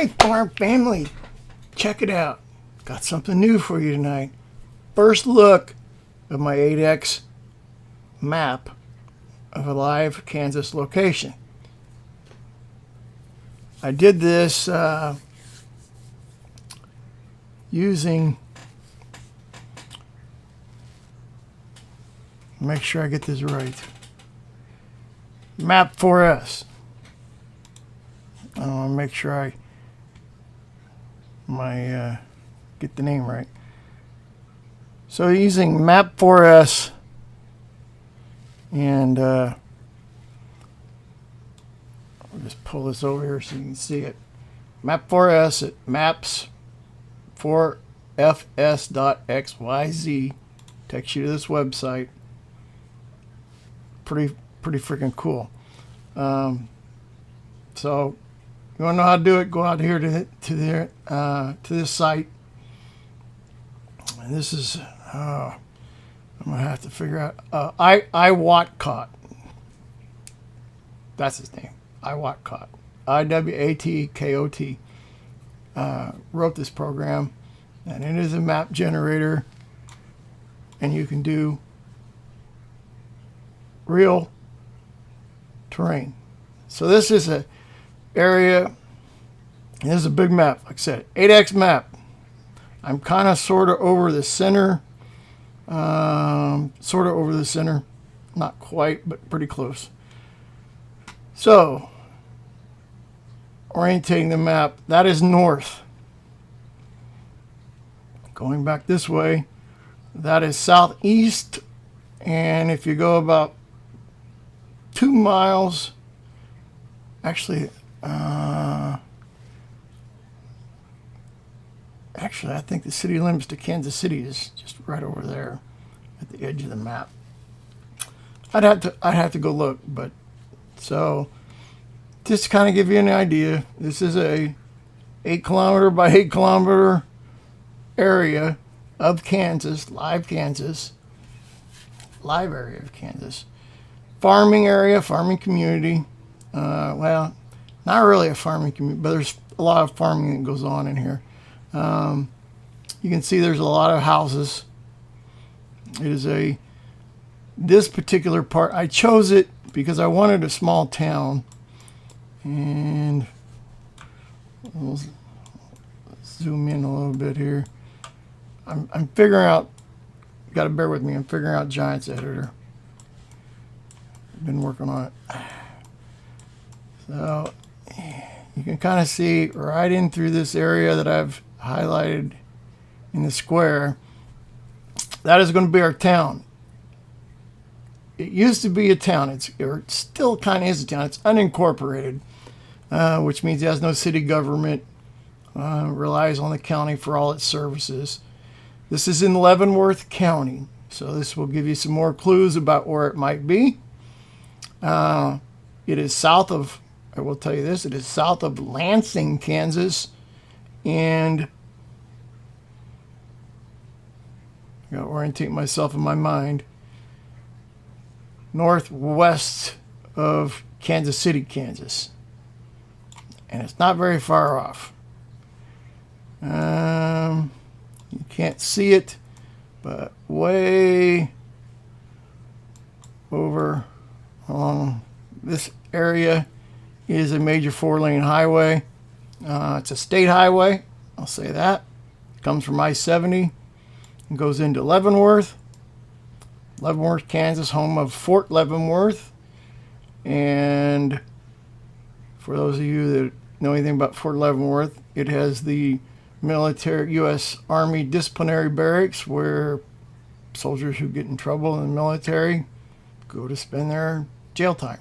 Hi, farm family. Check it out. Got something new for you tonight. First look of my 8X map of a live Kansas location. I did this using, make sure I get this right, Map 4S. I want to make sure I get the name right. So using Map 4S, and I'll just pull this over here so you can see it. Map 4S at maps4fs.xyz takes you to this website. Pretty freaking cool. So you want to know how to do it? Go out here to this site. And this is I'm gonna have to figure out Iwatkot. That's his name. Iwatkot. Iwatkot. Wrote this program, and it is a map generator, and you can do real terrain. So this is a area. This is a big map, like I said, 8X map. I'm kind of sort of over the center, not quite, but pretty close. So, orientating the map, that is north. Going back this way, that is southeast, and if you go about 2 miles, actually, I think the city limits to Kansas City is just right over there at the edge of the map. I'd have to go look, but so just to kind of give you an idea, this is a 8 kilometer by 8 kilometer area of Kansas, live area of Kansas, farming area, farming community. Well, not really a farming community, but there's a lot of farming that goes on in here. You can see there's a lot of houses. It is this particular part, I chose it because I wanted a small town, and we'll zoom in a little bit here. I'm figuring out, got to bear with me, I'm figuring out Giants Editor. I've been working on it. So you can kind of see right in through this area that I've highlighted in the square. That is going to be our town. It used to be a town. It still kind of is a town. It's unincorporated, which means it has no city government, relies on the county for all its services. This is in Leavenworth County, so this will give you some more clues about where it might be. It is south of, I will tell you this, it is south of Lansing, Kansas, and I gotta orientate myself in my mind, northwest of Kansas City, Kansas. And it's not very far off. You can't see it, but way over along this area is a major 4-lane highway. It's a state highway, I'll say that. It comes from I-70 and goes into Leavenworth, Kansas, home of Fort Leavenworth. And for those of you that know anything about Fort Leavenworth, it has the military U.S. Army disciplinary barracks where soldiers who get in trouble in the military go to spend their jail time.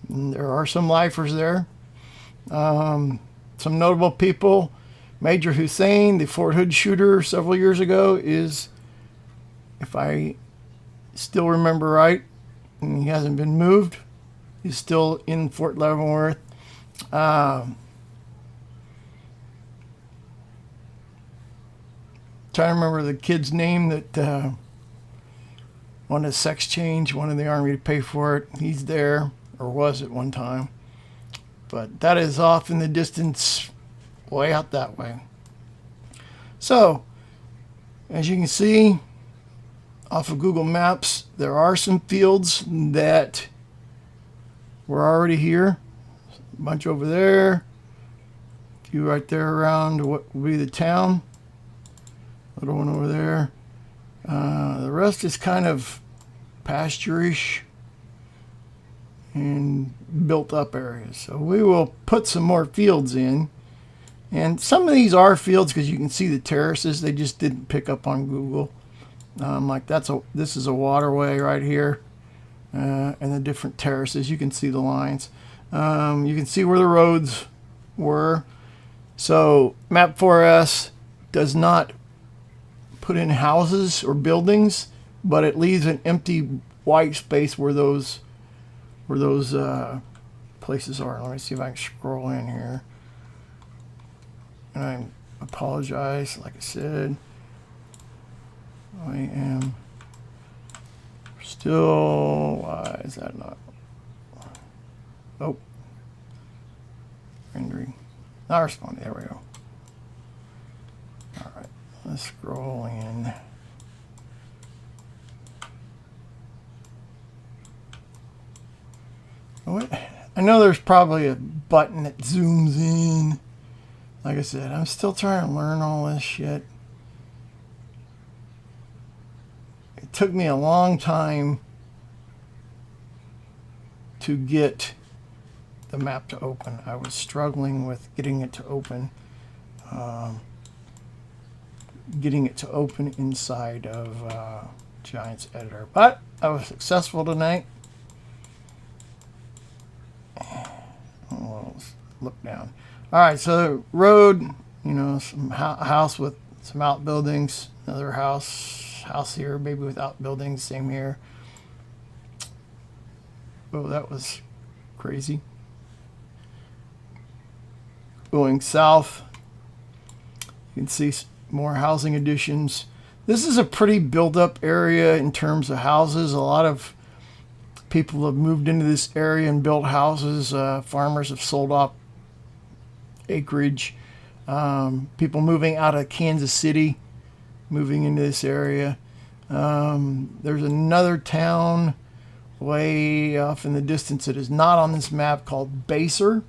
And there are some lifers there. Some notable people. Major Hussein, the Fort Hood shooter several years ago, is, if I still remember right, and he hasn't been moved, he's still in Fort Leavenworth. Trying to remember the kid's name that wanted a sex change, wanted the Army to pay for it. He's there, or was at one time. But that is off in the distance, way out that way. So, as you can see off of Google Maps, there are some fields that were already here. A bunch over there. A few right there around what will be the town. Little one over there. The rest is kind of pasture-ish and built up areas. So we will put some more fields in. And some of these are fields because you can see the terraces. They just didn't pick up on Google. Like this is a waterway right here. And the different terraces. You can see the lines. You can see where the roads were. So Map 4S does not put in houses or buildings, but it leaves an empty white space where those places are. Let me see if I can scroll in here. And I apologize, like I said, I am still, why is that not? Oh, rendering, not responding, there we go. All right, let's scroll in. I know there's probably a button that zooms in. Like I said, I'm still trying to learn all this shit. It took me a long time to get the map to open. I was struggling with getting it to open. Getting it to open inside of Giants Editor. But I was successful tonight. Oh, let's look down. All right, so road, you know, some house with some outbuildings, another house here, maybe with outbuildings, same here. Oh, that was crazy. Going south, you can see more housing additions. This is a pretty built-up area in terms of houses. A lot of people have moved into this area and built houses. Farmers have sold off acreage. People moving out of Kansas City, moving into this area. There's another town way off in the distance that is not on this map called Baser.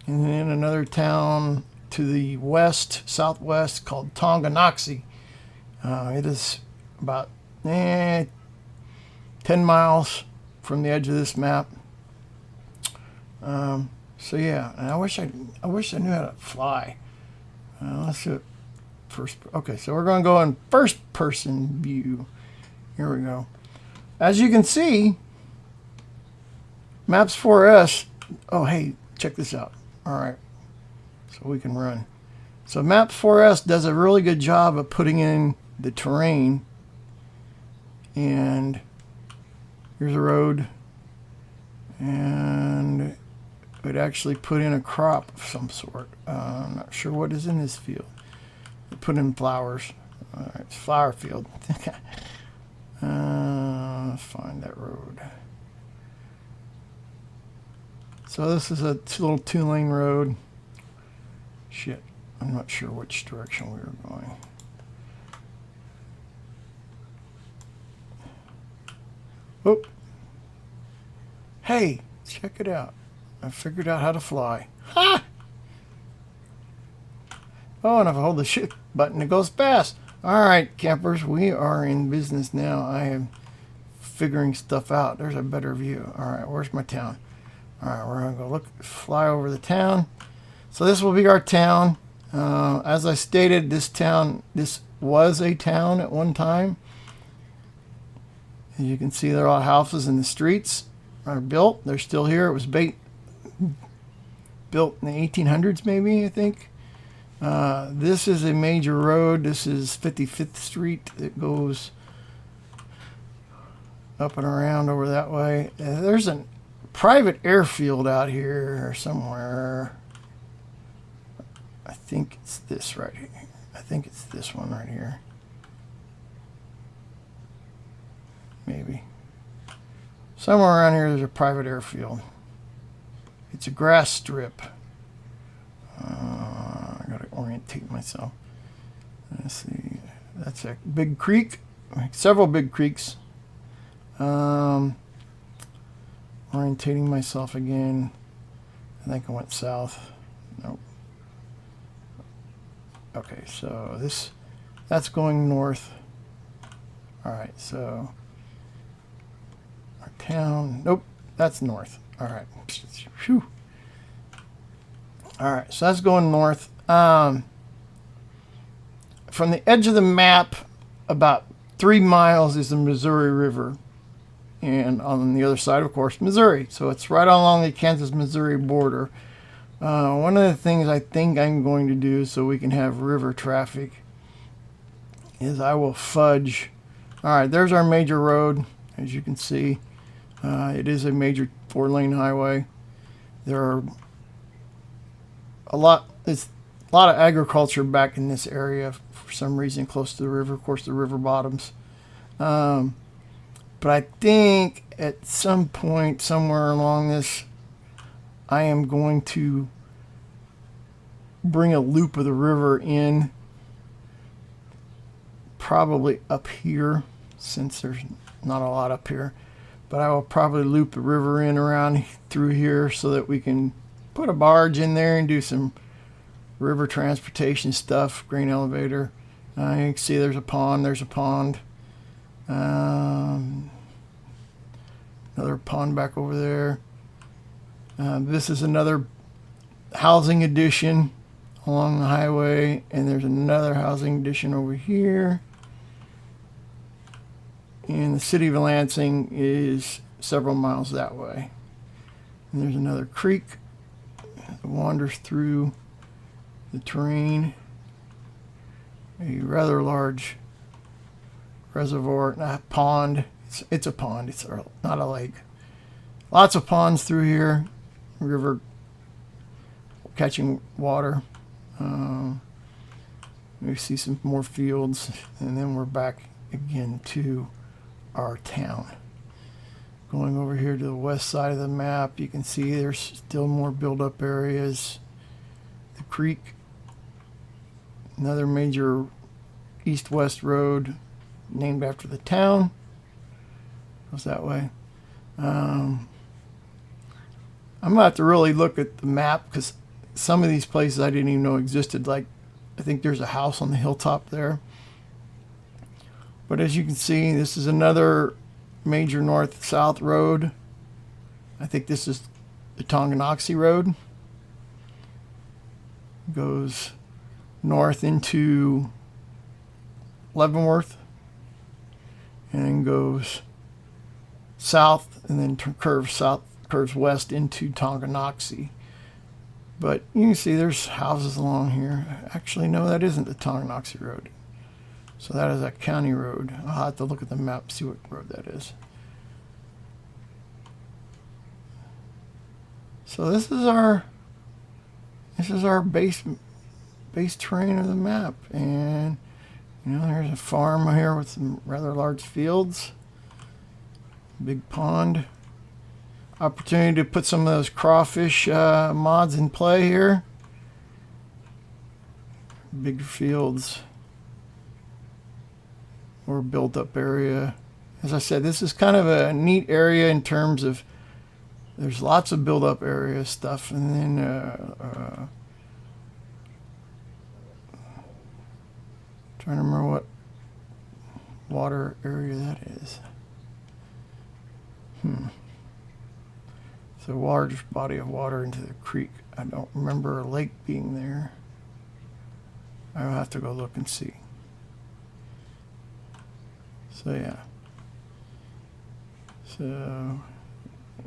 And then another town to the west, southwest, called Tonganoxie. It is about 10 miles from the edge of this map. So yeah, and I wish I knew how to fly. Let's do it first. Okay, so we're going to go in first person view. Here we go. As you can see, Maps 4S. Oh, hey, check this out. All right, so we can run. So Maps 4S does a really good job of putting in the terrain. And here's a road, and it actually put in a crop of some sort. I'm not sure what is in this field. It put in flowers. All right, it's flower field. Let's find that road. So this is a little two-lane road. Shit, I'm not sure which direction we were going. Oh, hey, check it out. I figured out how to fly. Ha! Oh, and if I hold the shift button, it goes fast. All right, campers, we are in business now. I am figuring stuff out. There's a better view. All right, where's my town? All right, we're going to go fly over the town. So this will be our town. As I stated, this was a town at one time. As you can see, there are a lot of houses in the streets are built. They're still here. It was built in the 1800s, maybe, I think. This is a major road. This is 55th Street. It goes up and around over that way. There's a private airfield out here somewhere. I think it's this right here. I think it's this one right here. Maybe. Somewhere around here there's a private airfield. It's a grass strip. orientate myself. Let's see. That's a big creek. Several big creeks. Orientating myself again. I think I went south. Nope. Okay, so that's going north. All right, so our town. Nope, that's north. All right. Phew. All right, so that's going north. From the edge of the map, about 3 miles is the Missouri River. And on the other side, of course, Missouri. So it's right along the Kansas-Missouri border. One of the things I think I'm going to do so we can have river traffic is I will fudge. All right, there's our major road, as you can see. It is a major 4-lane highway. There are it's a lot of agriculture back in this area for some reason, close to the river. Of course, the river bottoms. But I think at some point, somewhere along this, I am going to bring a loop of the river in, probably up here, since there's not a lot up here. But I will probably loop the river in around through here so that we can put a barge in there and do some river transportation stuff, grain elevator. You can see there's a pond. Another pond back over there. This is another housing addition along the highway, and there's another housing addition over here. And the city of Lansing is several miles that way. And there's another creek that wanders through the terrain. A rather large reservoir, not pond. It's a pond. It's not a lake. Lots of ponds through here. River catching water. We see some more fields, and then we're back again to our town. Going over here to the west side of the map, you can see there's still more build-up areas. The creek, another major east-west road named after the town. Goes that way. I'm going to have to really look at the map because some of these places I didn't even know existed. Like, I think there's a house on the hilltop there. But as you can see, this is another major north-south road. I think this is the Tonganoxie Road. Goes north into Leavenworth and then goes south and then curves west into Tonganoxie. But you can see there's houses along here. Actually, no, that isn't the Tonganoxie Road. So that is a county road. I'll have to look at the map, see what road that is. So this is our base terrain of the map, and you know, there's a farm here with some rather large fields, big pond. Opportunity to put some of those crawfish mods in play here. Big fields or built up area. As I said, this is kind of a neat area in terms of there's lots of build up area stuff, and then trying to remember what water area that is. It's a large body of water into the creek. I don't remember a lake being there. I'll have to go look and see. So yeah. So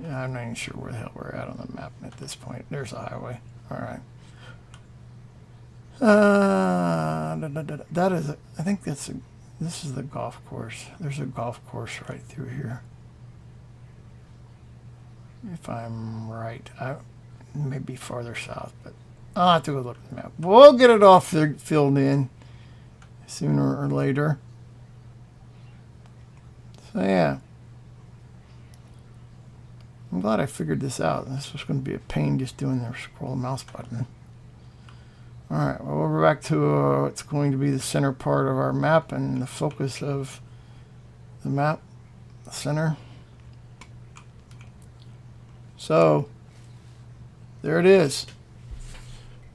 yeah, I'm not even sure where the hell we're at on the map at this point. There's a highway. All right. That is, I think this is the golf course. There's a golf course right through here. If I'm right, I may be farther south, but I'll have to go look at the map. We'll get it all filled in sooner or later. So yeah, I'm glad I figured this out. This was going to be a pain just doing the scroll mouse button. All right, well, we're back to what's going to be the center part of our map and the focus of the map, the center. So, there it is.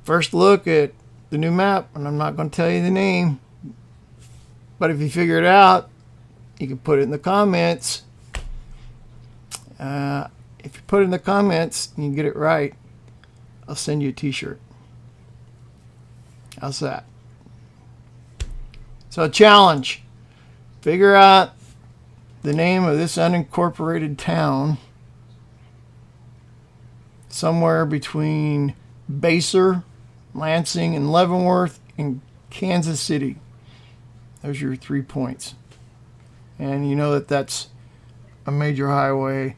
First look at the new map, and I'm not going to tell you the name, but if you figure it out, you can put it in the comments. If you put it in the comments and you get it right, I'll send you a t-shirt. How's that? So a challenge. Figure out the name of this unincorporated town somewhere between Baser, Lansing, and Leavenworth, and Kansas City. Those are your 3 points. And you know that that's a major highway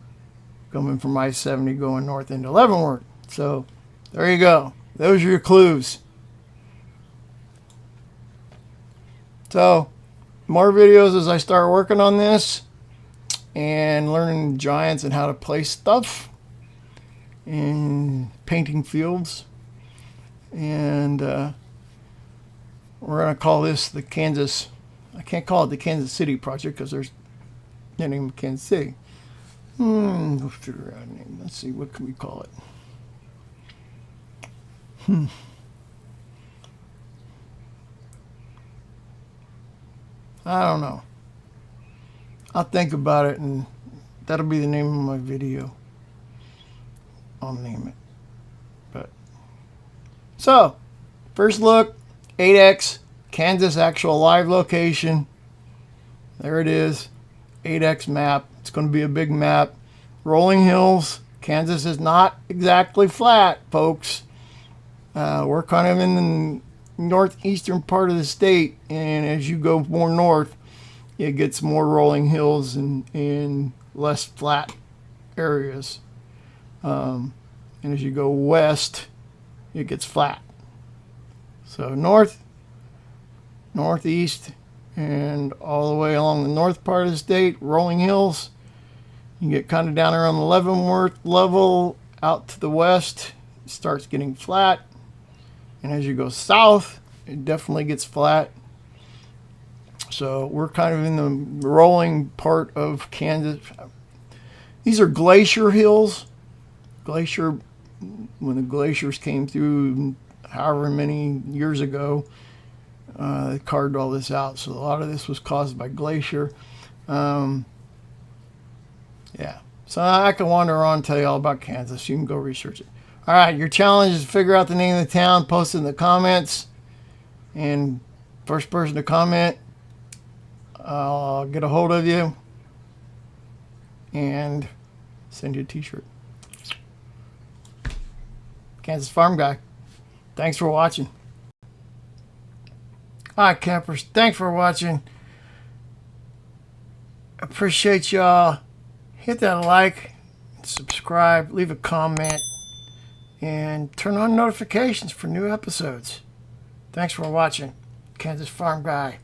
coming from I-70 going north into Leavenworth. So there you go. Those are your clues. So more videos as I start working on this and learning giants and how to place stuff and painting fields. And we're going to call this the Kansas, I can't call it the Kansas City project because there's the name of Kansas City. We'll figure out a name. Let's see, what can we call it? I don't know. I'll think about it, and that'll be the name of my video. I'll name it. But so, first look, 8x, Kansas actual live location. There it is, 8x map. It's going to be a big map. Rolling hills. Kansas is not exactly flat, folks. We're kind of in the northeastern part of the state, and as you go more north, it gets more rolling hills and less flat areas. And as you go west, it gets flat. So north, northeast, and all the way along the north part of the state, rolling hills. You get kind of down around the Leavenworth level, out to the west, it starts getting flat. And as you go south, it definitely gets flat. So we're kind of in the rolling part of Kansas. These are glacier hills. Glacier, when the glaciers came through however many years ago, they carved all this out. So a lot of this was caused by glacier. Yeah. So I can wander on and tell you all about Kansas. You can go research it. All right, your challenge is to figure out the name of the town, post it in the comments, and first person to comment, I'll get a hold of you and send you a t-shirt. Kansas Farm Guy. Thanks for watching. All right, campers, thanks for watching. Appreciate y'all. Hit that like, subscribe, leave a comment, and turn on notifications for new episodes. Thanks for watching. Kansas Farm Guy.